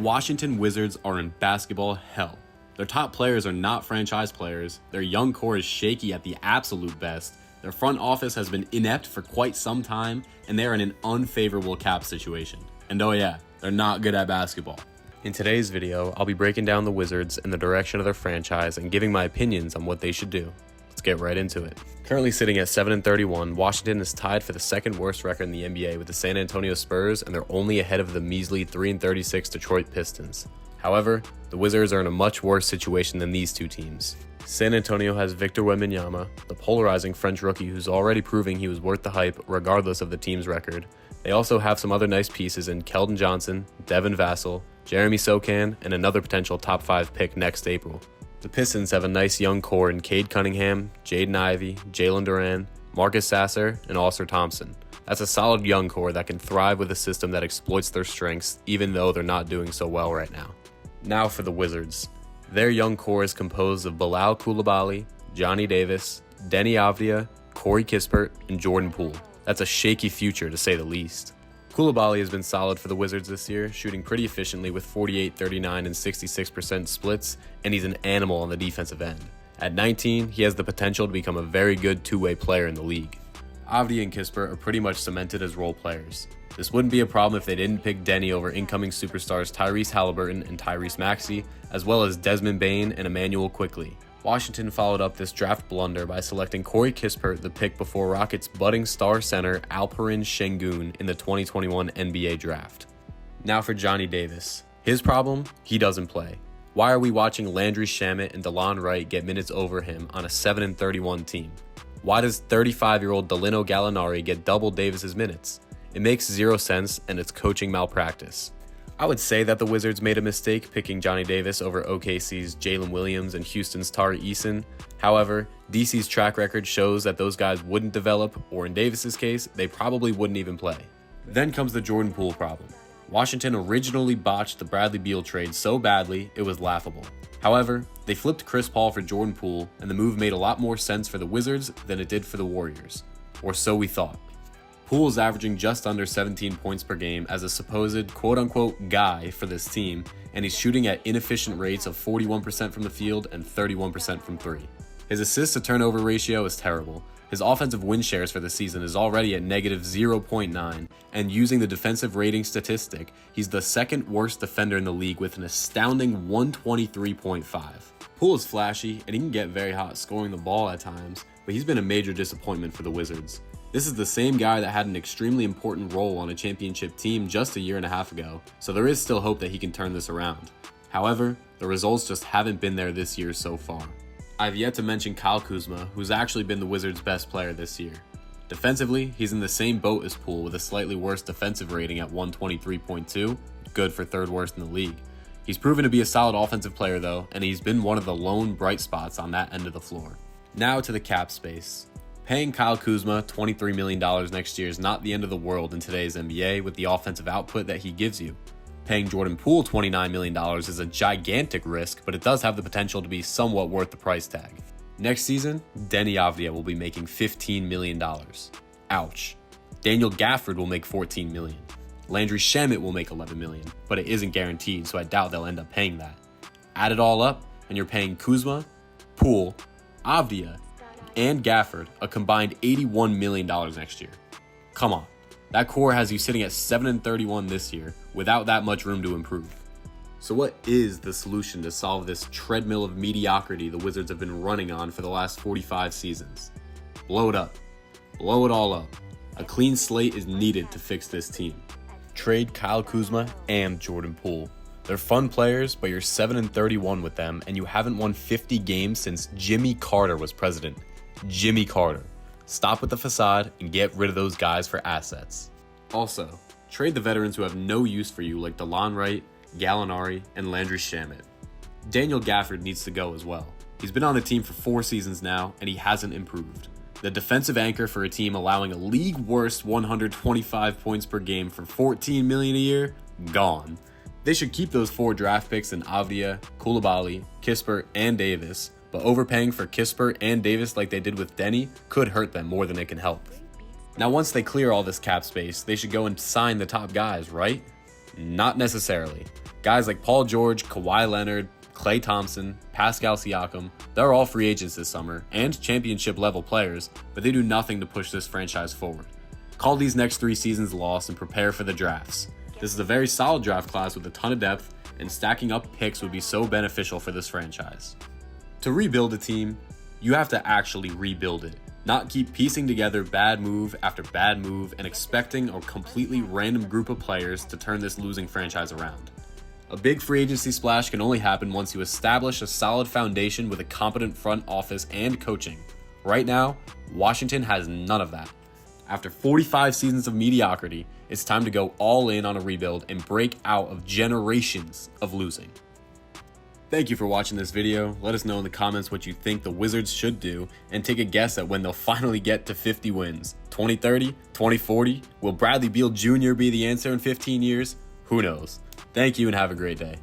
Washington Wizards are in basketball hell. Their top players are not franchise players, their young core is shaky at the absolute best, their front office has been inept for quite some time, and they're in an unfavorable cap situation. And oh yeah, they're not good at basketball. In today's video, I'll be breaking down the Wizards and the direction of their franchise and giving my opinions on what they should do. Let's get right into it. Currently sitting at 7-31, Washington is tied for the second worst record in the NBA with the San Antonio Spurs, and they're only ahead of the measly 3-36 Detroit Pistons. However, the Wizards are in a much worse situation than these two teams. San Antonio has Victor Wembanyama, the polarizing French rookie who's already proving he was worth the hype regardless of the team's record. They also have some other nice pieces in Keldon Johnson, Devin Vassell, Jeremy Sochan, and another potential top 5 pick next April. The Pistons have a nice young core in Cade Cunningham, Jaden Ivey, Jalen Duran, Marcus Sasser, and Ausar Thompson. That's a solid young core that can thrive with a system that exploits their strengths, even though they're not doing so well right now. Now for the Wizards. Their young core is composed of Bilal Coulibaly, Johnny Davis, Deni Avdija, Corey Kispert, and Jordan Poole. That's a shaky future to say the least. Coulibaly has been solid for the Wizards this year, shooting pretty efficiently with 48, 39, and 66% splits, and he's an animal on the defensive end. At 19, he has the potential to become a very good two-way player in the league. Avdija and Kispert are pretty much cemented as role players. This wouldn't be a problem if they didn't pick Deni over incoming superstars Tyrese Halliburton and Tyrese Maxey, as well as Desmond Bane and Emmanuel Quickley. Washington followed up this draft blunder by selecting Corey Kispert the pick before Rockets' budding star center Alperen Şengün in the 2021 NBA draft. Now for Johnny Davis. His problem? He doesn't play. Why are we watching Landry Shamet and DeLon Wright get minutes over him on a 7-31 team? Why does 35-year-old Danilo Gallinari get double Davis's minutes? It makes zero sense, and it's coaching malpractice. I would say that the Wizards made a mistake picking Johnny Davis over OKC's Jalen Williams and Houston's Tari Eason. However, DC's track record shows that those guys wouldn't develop, or in Davis's case, they probably wouldn't even play. Then comes the Jordan Poole problem. Washington originally botched the Bradley Beal trade so badly, it was laughable. However, they flipped Chris Paul for Jordan Poole, and the move made a lot more sense for the Wizards than it did for the Warriors. Or so we thought. Poole is averaging just under 17 points per game as a supposed quote-unquote guy for this team, and he's shooting at inefficient rates of 41% from the field and 31% from three. His assist-to-turnover ratio is terrible. His offensive win shares for the season is already at negative 0.9, and using the defensive rating statistic, he's the second worst defender in the league with an astounding 123.5. Poole is flashy, and he can get very hot scoring the ball at times, but he's been a major disappointment for the Wizards. This is the same guy that had an extremely important role on a championship team just a year and a half ago, so there is still hope that he can turn this around. However, the results just haven't been there this year so far. I've yet to mention Kyle Kuzma, who's actually been the Wizards' best player this year. Defensively, he's in the same boat as Poole with a slightly worse defensive rating at 123.2, good for third worst in the league. He's proven to be a solid offensive player though, and he's been one of the lone bright spots on that end of the floor. Now to the cap space. Paying Kyle Kuzma $23 million next year is not the end of the world in today's NBA with the offensive output that he gives you. Paying Jordan Poole $29 million is a gigantic risk, but it does have the potential to be somewhat worth the price tag. Next season, Deni Avdija will be making $15 million. Ouch. Daniel Gafford will make $14 million. Landry Shamet will make $11 million, but it isn't guaranteed, so I doubt they'll end up paying that. Add it all up, and you're paying Kuzma, Poole, Avdija, and Gafford a combined $81 million next year. Come on, that core has you sitting at 7-31 this year without that much room to improve. So what is the solution to solve this treadmill of mediocrity the Wizards have been running on for the last 45 seasons? Blow it up. Blow it all up. A clean slate is needed to fix this team. Trade Kyle Kuzma and Jordan Poole. They're fun players, but you're 7-31 with them, and you haven't won 50 games since Jimmy Carter was president. Jimmy Carter. Stop with the facade and get rid of those guys for assets. Also, trade the veterans who have no use for you like DeLon Wright, Gallinari, and Landry Shamet. Daniel Gafford needs to go as well. He's been on the team for 4 seasons now, and he hasn't improved. The defensive anchor for a team allowing a league-worst 125 points per game for $14 million a year? Gone. They should keep those 4 draft picks in Avdija, Coulibaly, Kispert, and Davis, but overpaying for Kispert and Davis like they did with Deni could hurt them more than it can help. Now once they clear all this cap space, they should go and sign the top guys, right? Not necessarily. Guys like Paul George, Kawhi Leonard, Klay Thompson, Pascal Siakam, they're all free agents this summer and championship level players, but they do nothing to push this franchise forward. Call these next 3 seasons lost and prepare for the drafts. This is a very solid draft class with a ton of depth, and stacking up picks would be so beneficial for this franchise. To rebuild a team, you have to actually rebuild it, not keep piecing together bad move after bad move and expecting a completely random group of players to turn this losing franchise around. A big free agency splash can only happen once you establish a solid foundation with a competent front office and coaching. Right now, Washington has none of that. After 45 seasons of mediocrity, it's time to go all in on a rebuild and break out of generations of losing. Thank you for watching this video. Let us know in the comments what you think the Wizards should do, and take a guess at when they'll finally get to 50 wins. 2030? 2040? Will Bradley Beal Jr. be the answer in 15 years? Who knows? Thank you and have a great day.